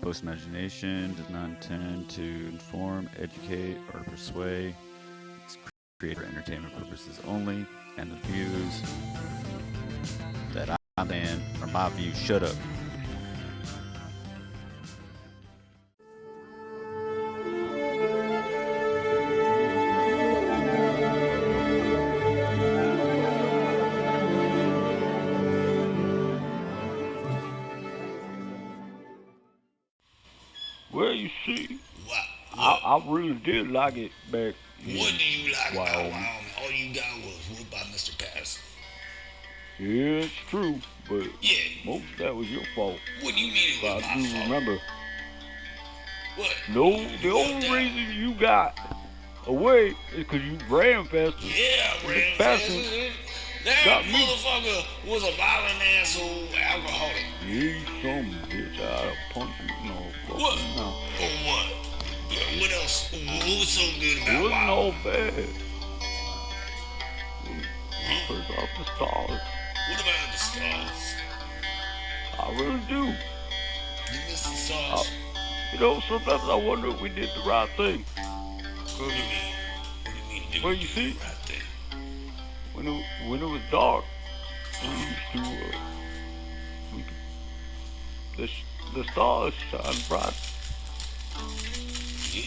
Post Imagination does not intend to inform, educate, or persuade. It's created for entertainment purposes only, and the views that I'm in are my views. Shut up. Well, you see, What? I really did like it back in What do you like about Wyoming. Wyoming? All you got was whooped by Mr. Patterson. Yeah, it's true, but Yeah. most of that was your fault. What do you mean it But was I my do fault? remember. What? No, the You only walked out. reason you got away is because you ran faster. Yeah, I ran Patterson faster. That got me. motherfucker was a violent asshole alcoholic. Yeah, some bitch, I'd punch you, What? No. Or what? What else? What was so good It about wasn't all Wyoming? bad. Huh? First off the stars. What about the stars? I really do. You miss the stars? Sometimes I wonder if we did the right thing. What do you mean? What do you mean? Did Well, we you do see, the right thing? when it was dark, we used to, we could, the stars shine bright. Yeah.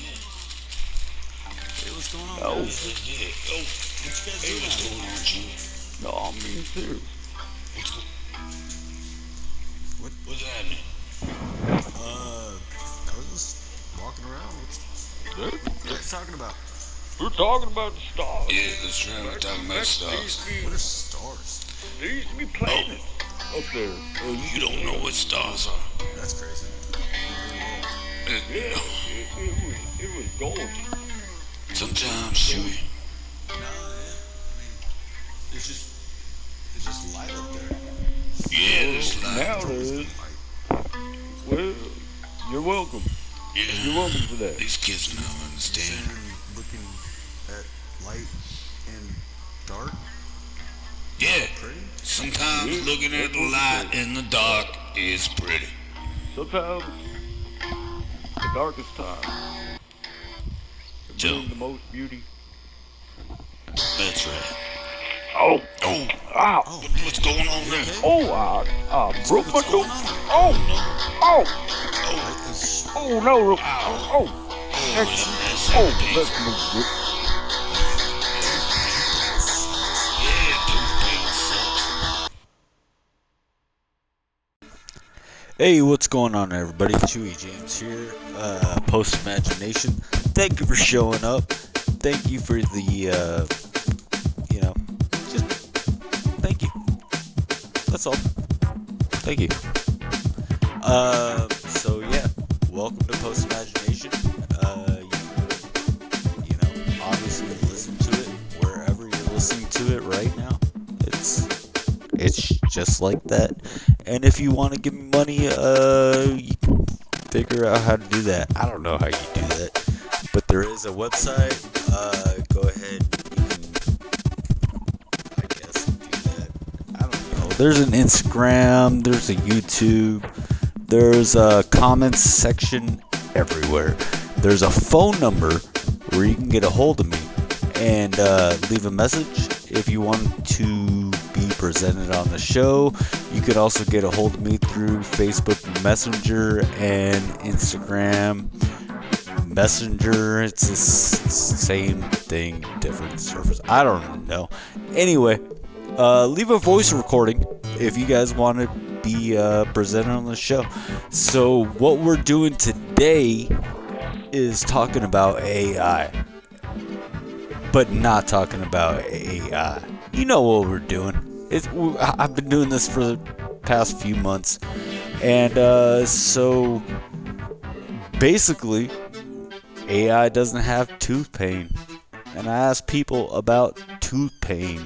Hey, what's going on, No, guys? Yeah. Oh, What you guys hey, doing what's out going here? on, Jimmy? no, I mean serious. What's happening? I was just walking around. What you guys talking about? We're talking about the stars. Yeah, that's right. We're talking about stars. What are stars? There used to be planets up there. You don't know what stars are. That's crazy. Yeah, it was gorgeous. Sometimes, Chewy. No, it's just light up there. Yeah, there's Now light. there is. Light. Well, you're welcome. You're Yeah. welcome for that. These kids don't Sitting understand. and looking at light and dark. Yeah. Pretty. Sometimes looking at the light in the dark is pretty. Sometimes the darkest time can Joe. bring the most beauty. That's right. Oh, Oh, ow, Oh, what's going on there? oh, I broke my what's toe. going on? Oh, oh, Oh, Light is oh no, Ow. oh, that's let's move it. Yeah, toothpaste sucks. Hey, what's going on, everybody? Chewy James here, Post Imagination. Thank you for showing up. Thank you for the, just thank you. That's all. Thank you. So yeah, welcome to Post Imagination. Obviously listen to it wherever you're listening to it right now. It's just like that. And if you want to give me money, you can figure out how to do that. I don't know how you do that, but there is a website. Go ahead. You can, I guess, do that. I don't know. There's an Instagram. There's a YouTube. There's a comments section everywhere. There's a phone number where you can get a hold of me and leave a message if you want to be presented on the show. You could also get a hold of me through Facebook Messenger and Instagram Messenger. It's the same thing, different surface. I don't know. Anyway, leave a voice recording if you guys want to be presented on the show. So what we're doing today is talking about AI, but not talking about AI. You know what we're doing. I've been doing this for the past few months, and so basically AI doesn't have tooth pain, and I asked people about tooth pain,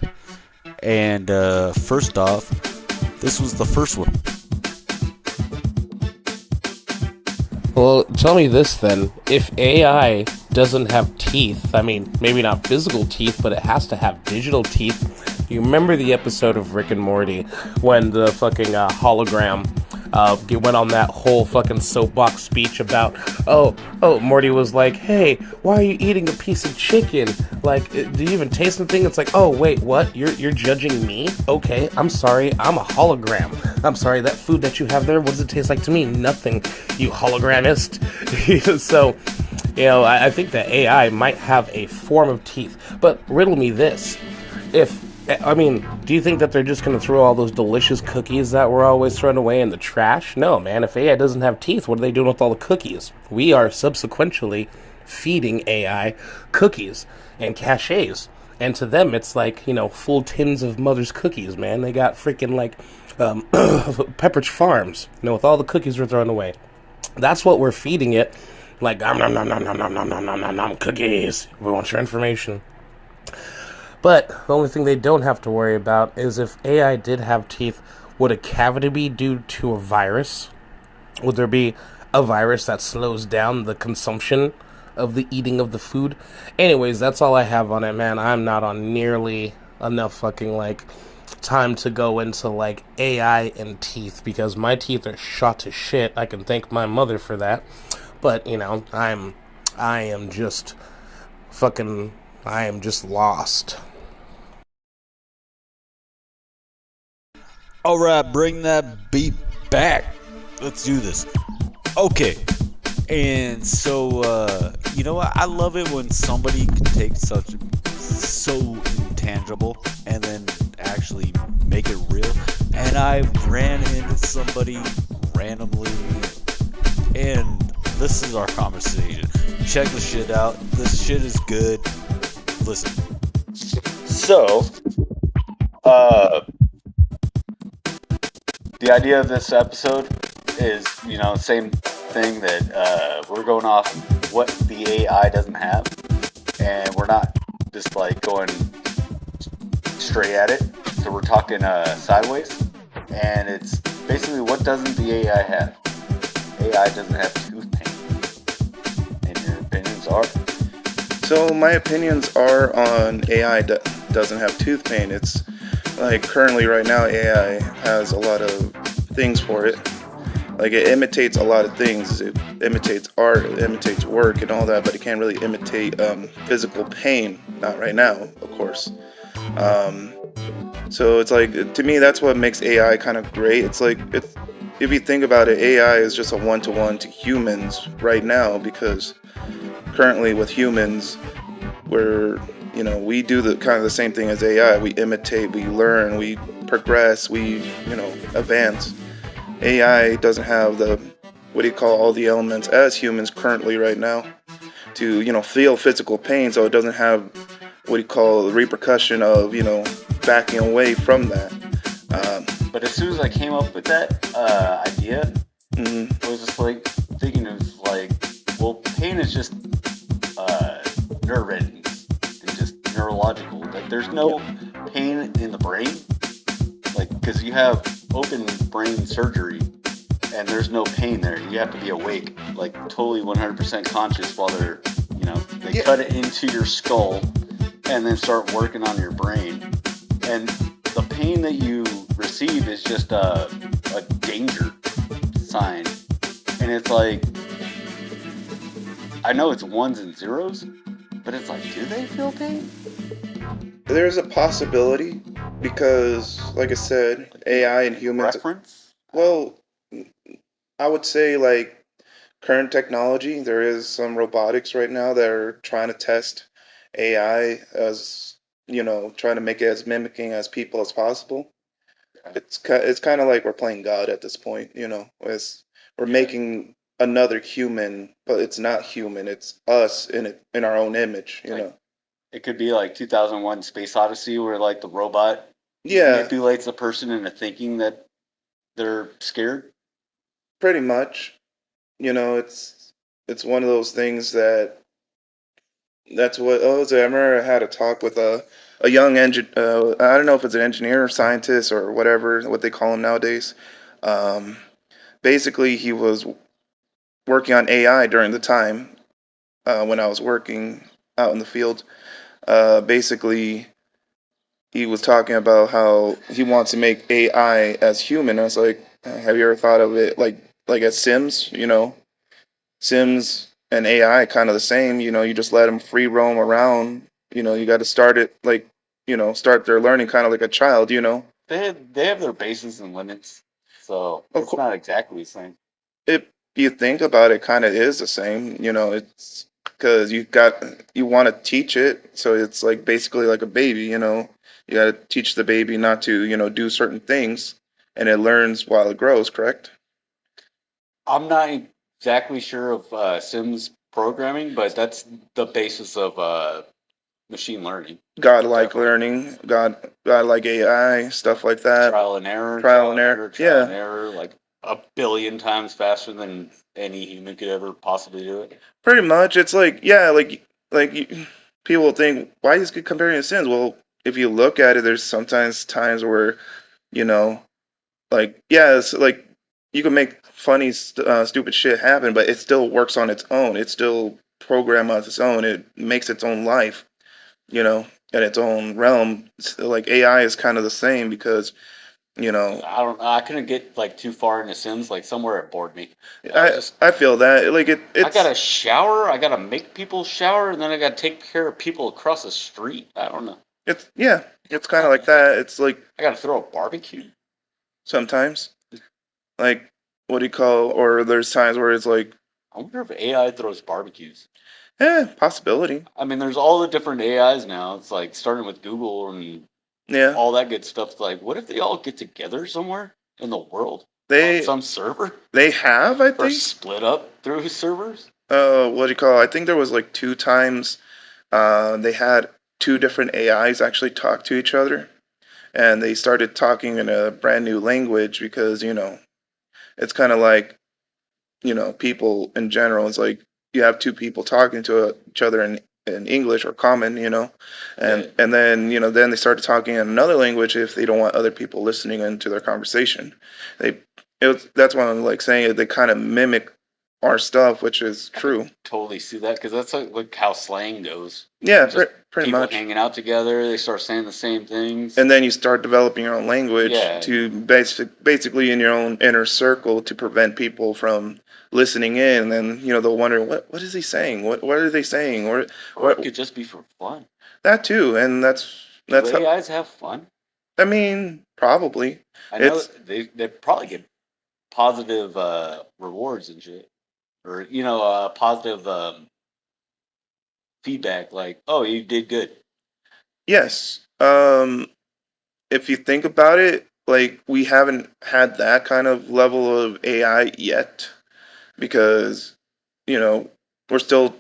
and first off, this was the first one. Well, tell me this then. If AI doesn't have teeth, I mean, maybe not physical teeth, but it has to have digital teeth. You remember the episode of Rick and Morty when the fucking hologram He went on that whole fucking soapbox speech about, Morty was like, hey, why are you eating a piece of chicken? Like, do you even taste anything? It's like, oh, wait, what? You're judging me? Okay, I'm sorry, I'm a hologram. I'm sorry, that food that you have there, what does it taste like to me? Nothing, you hologramist. So, I think that AI might have a form of teeth. But riddle me this. Do you think that they're just going to throw all those delicious cookies that were always thrown away in the trash? No, man. If AI doesn't have teeth, what are they doing with all the cookies? We are subsequently feeding AI cookies and cachets. And to them, it's like, full tins of Mother's cookies, man. They got freaking, Pepperidge Farms, with all the cookies we're throwing away. That's what we're feeding it. Like, nom nom nom nom nom nom nom nom nom nom nom cookies. We want your information. But the only thing they don't have to worry about is if AI did have teeth, would a cavity be due to a virus? Would there be a virus that slows down the consumption of the eating of the food? Anyways, that's all I have on it, man. I'm not on nearly enough fucking, time to go into, AI and teeth, because my teeth are shot to shit. I can thank my mother for that. But, I am just lost. All right, bring that beat back. Let's do this. Okay. And so, you know what? I love it when somebody can take so intangible and then actually make it real. And I ran into somebody randomly, and this is our conversation. Check the shit out. This shit is good. Listen. So, the idea of this episode is, same thing that we're going off what the AI doesn't have, and we're not just going straight at it. So we're talking sideways, and it's basically what doesn't the AI have? AI doesn't have tooth pain. And your opinions are? So my opinions are on AI doesn't have tooth pain. It's currently right now AI has a lot of things for it. It imitates a lot of things. It imitates art, it imitates work and all that, but it can't really imitate physical pain. Not right now, of course. So it's to me, that's what makes AI kind of great. It's if you think about it, AI is just a one-to-one to humans right now, because currently with humans, we do the kind of the same thing as AI. We imitate, we learn, we progress, we, advance. AI doesn't have all the elements as humans currently right now to, feel physical pain. So it doesn't have the repercussion of, backing away from that. But as soon as I came up with that idea, I was just thinking of well, pain is just nerve endings and just neurological. There's no pain in the brain, because you have open brain surgery and there's no pain there. You have to be awake, totally 100% conscious while they cut it into your skull and then start working on your brain. And the pain that you receive is just a danger sign. And it's I know it's ones and zeros, but it's do they feel pain? There's a possibility, because, like I said, AI and humans... Reference? Well, I would say, current technology, there is some robotics right now that are trying to test AI as, trying to make it as mimicking as people as possible. It's kind of like we're playing God at this point, as we're making another human, but it's not human. It's us in our own image, It could be 2001 Space Odyssey, where the robot manipulates the person into thinking that they're scared. Pretty much. It's one of those things that's what... I remember I had a talk with a young engineer. I don't know if it's an engineer or scientist or whatever, what they call him nowadays. Basically, he was working on AI during the time when I was working out in the field. Basically, he was talking about how he wants to make AI as human. I was like, Have you ever thought of it like as Sims? Sims and AI kind of the same. You just let them free roam around. You got to start it like start their learning kind of like a child. They have their bases and limits, so Of it's course, not exactly the same. if you think about it, kind of is the same. It's because you want to teach it, so it's like basically like a baby. You got to teach the baby not to do certain things, and it learns while it grows. Correct? I'm not exactly sure of Sims programming, but that's the basis of machine learning. Godlike Definitely. learning, godlike AI, stuff like that. Trial and error, Trial and error. trial and Yeah, error, like a billion times faster than any human could ever possibly do it. pretty much. It's like yeah, people think why is it comparing to Sims? Well, if you look at it, there's sometimes times where you know, yeah, it's like you can make funny, stupid shit happen, but it still works on its own. It's still programmed on its own. It makes its own life, in its own realm. Like AI is kind of the same because you know I don't know. I couldn't get like too far into Sims. Like somewhere it bored me. I I feel that like I gotta it's shower. I gotta make people shower, and then I gotta take care of people across the street. I don't know. it's yeah, it's kind of like that. It's like I gotta throw a barbecue. sometimes like what do you call or there's times where it's like I wonder if AI throws barbecues. possibility. I mean, there's all the different AIs now. It's like starting with Google and Yeah, all that good stuff. Like, what if they all get together somewhere in the world on they some server they have I or think split up through servers? what do you call it? I think there was like two times they had two different AIs actually talk to each other and they started talking in a brand new language because it's kind of like people in general. It's like you have two people talking to each other in English or common, and Yeah. then they started talking in another language if they don't want other people listening into their conversation. They that's why I'm like saying it. They kind of mimic our stuff, which is true. Totally see that because that's like how slang goes. Yeah, Just pretty people much. hanging out together, they start saying the same things. And then you start developing your own language Yeah. to basically in your own inner circle to prevent people from listening in. And then they'll wonder what is he saying? What are they saying? Or it What could just be for fun. that too. And Do how, AIs have fun? I mean probably I know it's they probably get positive rewards and shit, or positive feedback. Like, oh, you did good. yes. If you think about it, like we haven't had that kind of level of AI yet because we're still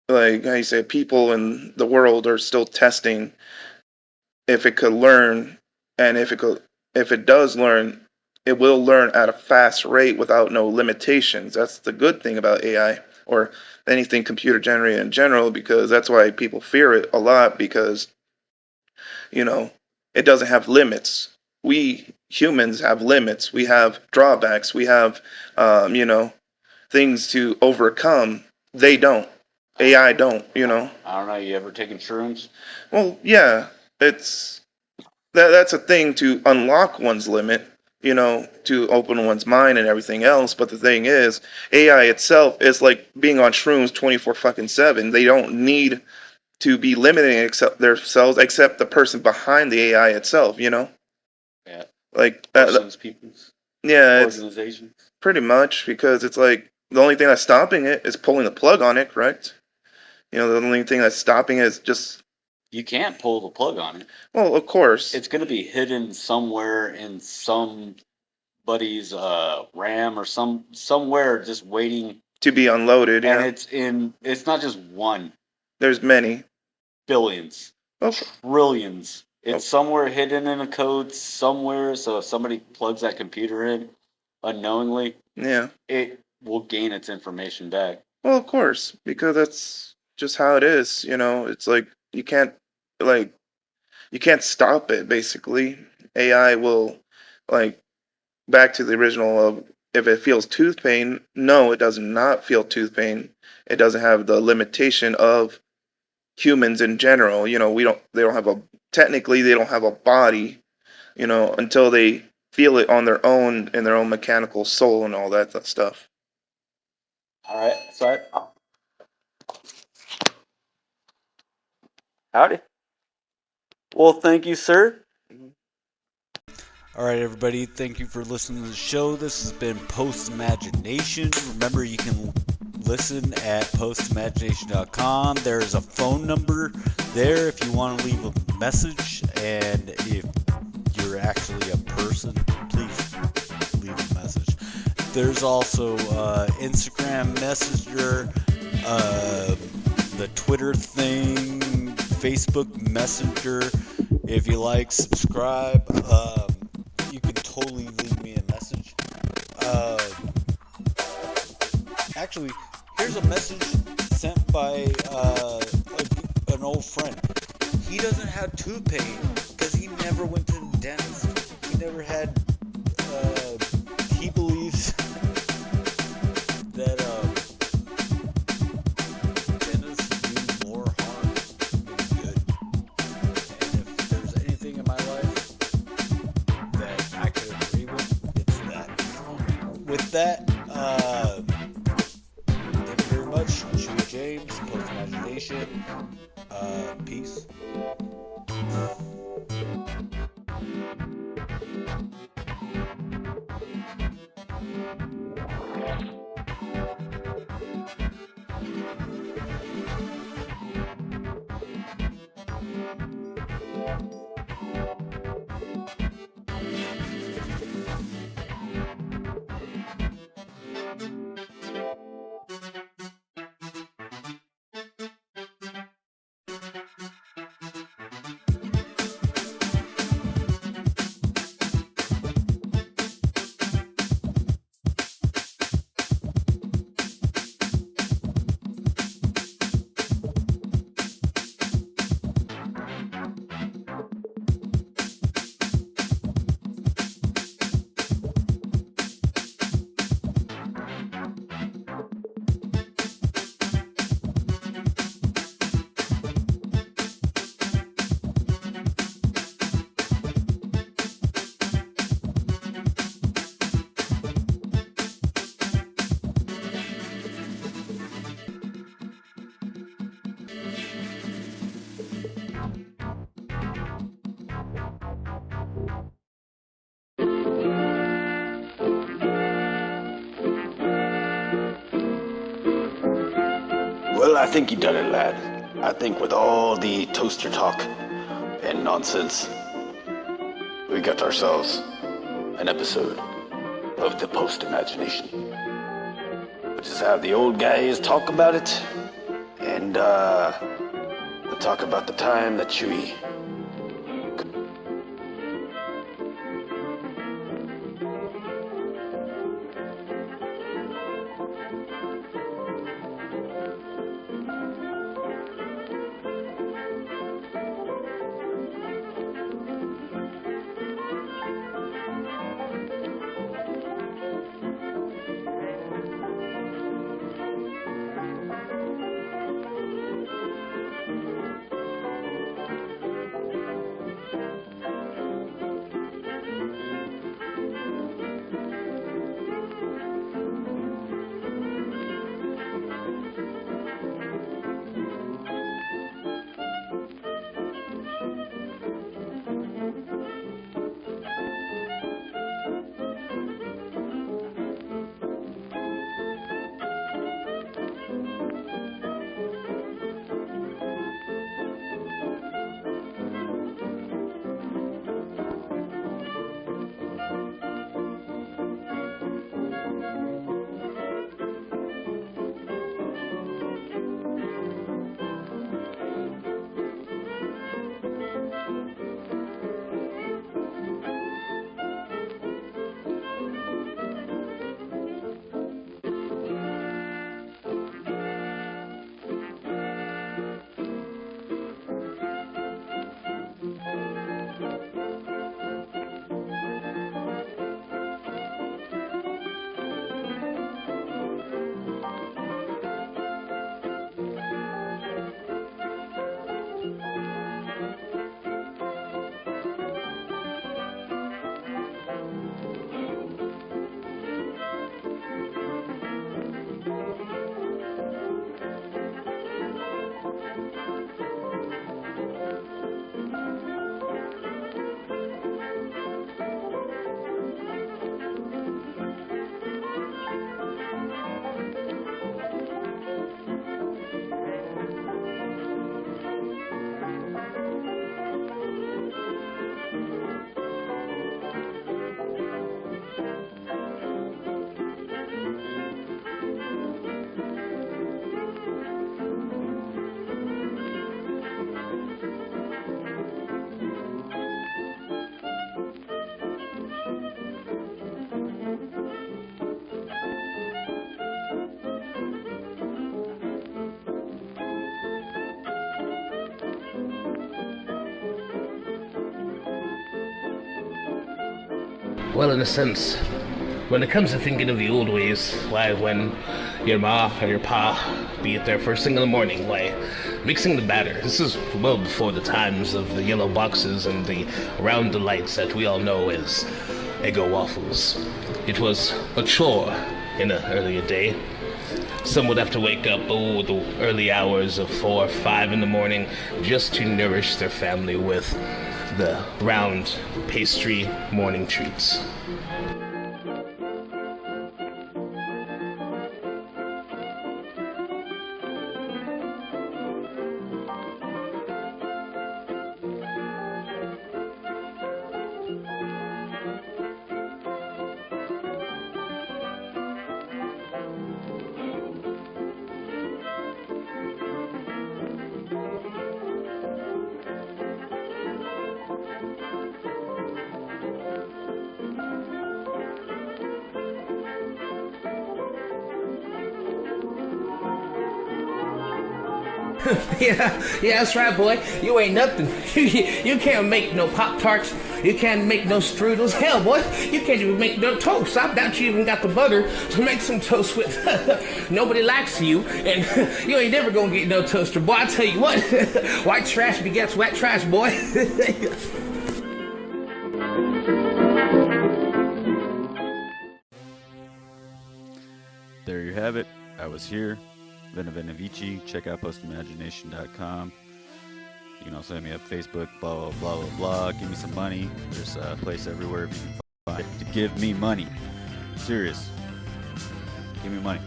like how you say people in the world are still testing if it could learn and if it does learn it will learn at a fast rate without no limitations. That's the good thing about AI or anything computer generated in general because that's why people fear it a lot because you know it doesn't have limits. We humans have limits, we have drawbacks, we have things to overcome. They don't. AI don't, I don't know. You ever taken shrooms? Well, yeah, it's that's a thing to unlock one's limit, to open one's mind and everything else. But the thing is, AI itself is like being on shrooms 24 fucking 7. They don't need to be limiting except themselves, except the person behind the AI itself, Yeah. Like Persons, peoples, yeah, it's organizations. pretty much because it's like the only thing that's stopping it is pulling the plug on it, correct? The only thing that's stopping it is just You can't pull the plug on it. well, of course. It's going to be hidden somewhere in somebody's RAM or somewhere just waiting. To be unloaded, And it's not just one, there's many. billions, Oh, trillions. Oh. It's somewhere hidden in a code somewhere. So if somebody plugs that computer in unknowingly, yeah. it will gain its information back. Well, of course, because that's just how it is. It's like like you can't stop it. Basically, AI will like back to the original of if it feels tooth pain. No, it does not feel tooth pain. It doesn't have the limitation of humans in general. We don't. They don't have a technically they don't have a body. Until they feel it on their own in their own mechanical soul and all that stuff. All right, so howdy. Well, thank you, sir. All right, everybody. Thank you for listening to the show. This has been Post Imagination. Remember, you can listen at postimagination.com. There's a phone number there if you want to leave a message. And if you're actually a person, please leave a message. There's also Instagram Messenger, the Twitter thing, Facebook Messenger. If you like, subscribe. You can totally leave me a message. Actually, here's a message sent by an old friend. He doesn't have tooth pain because he never went to the dentist. He never had. He believes that dentists do more harm than good. And if there's anything in my life that I could agree with, it's that. With that, thank you very much. Chewy James, Post Imagination. Peace. Well, I think you done it, lad. I think with all the toaster talk and nonsense, we got ourselves an episode of the Post Imagination. We'll just have the old guys talk about it, and we'll talk about the time that Chewy Well, in a sense, when it comes to thinking of the old ways, why, when your ma or your pa be at there first thing in the morning, why, mixing the batter. This is well before the times of the yellow boxes and the round delights that we all know as Eggo waffles. It was a chore in an earlier day. Some would have to wake up, the early hours of 4 or 5 in the morning just to nourish their family with the round pastry morning treats. Yeah, that's right, boy. You ain't nothing. You can't make no Pop-Tarts. You can't make no strudels. Hell, boy, you can't even make no toast. I doubt you even got the butter to make some toast with. Nobody likes you, and you ain't never gonna get no toaster, boy. I tell you what, white trash begets wet trash, boy. There you have it. I was here. Venavinavici. Check out postimagination.com. You can also hit me up Facebook, blah, blah, blah, blah, blah. Give me some money. There's a place everywhere if you can find to give me money. Serious. Give me money.